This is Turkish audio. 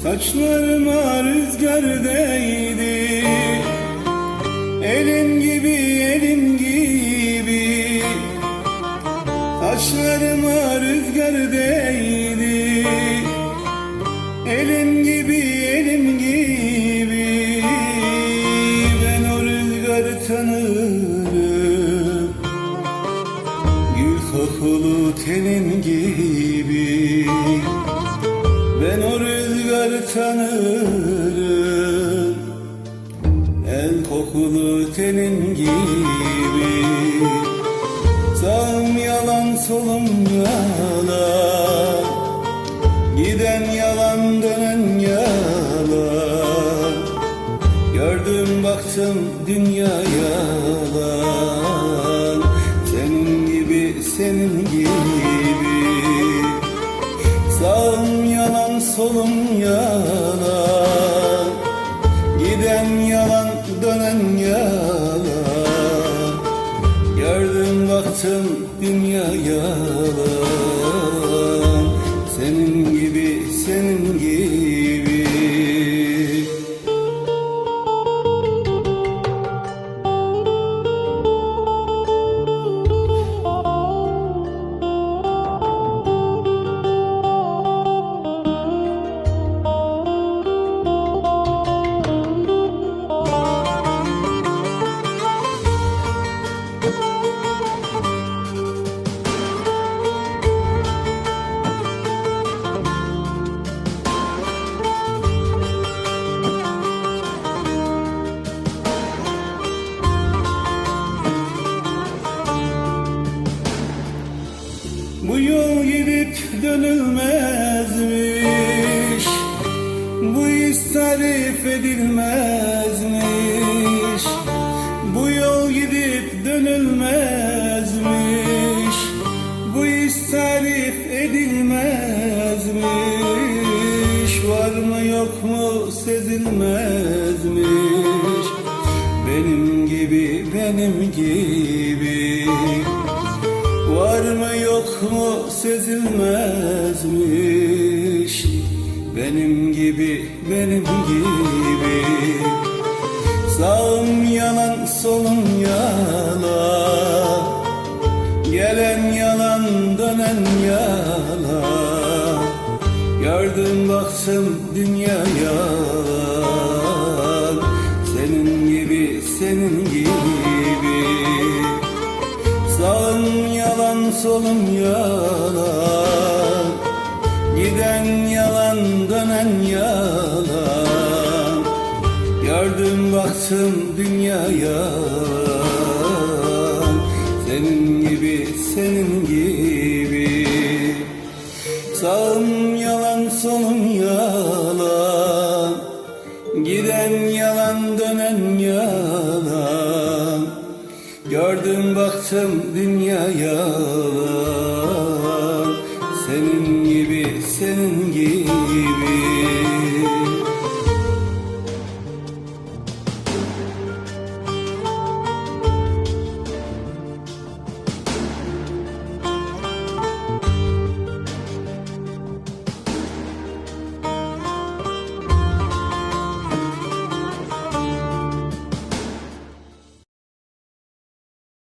Saçlarıma rüzgar değdi, elin gibi elin gibi. Saçlarıma rüzgar değdi, elin gibi elin gibi. Ben o rüzgarı tanırım, gül kokulu tenin gibi. Ben o rüzgarı tanırım, el kokulu tenin gibi. Sağım yalan solum yalan, giden yalan dönen yalan. Gördüm baktım dünya yalan, senin gibi senin gibi. Sağım yalan solum yalan, giden yalan dönen yalan. Gördüm baktım dünya yalan, senin gibi senin gibi. Bu yol gidip dönülmezmiş, bu his tarif edilmezmiş. Bu yol gidip dönülmezmiş, bu his tarif edilmezmiş. Var mı yok mu sezilmezmiş, benim gibi benim gibi. Var mı yok mu sezilmezmiş, benim gibi benim gibi. Sağım yalan solum yalan, gelen yalan dönen yalan. Gördüm baktım dünya yalan, senin gibi senin gibi. Sağım yalan solum yalan, giden yalan dönen yalan. Gördüm baktım dünya yalan, senin gibi senin gibi. Sağım yalan solum yalan, giden yalan dönen yalan. Gördüm baktım dünya yalan,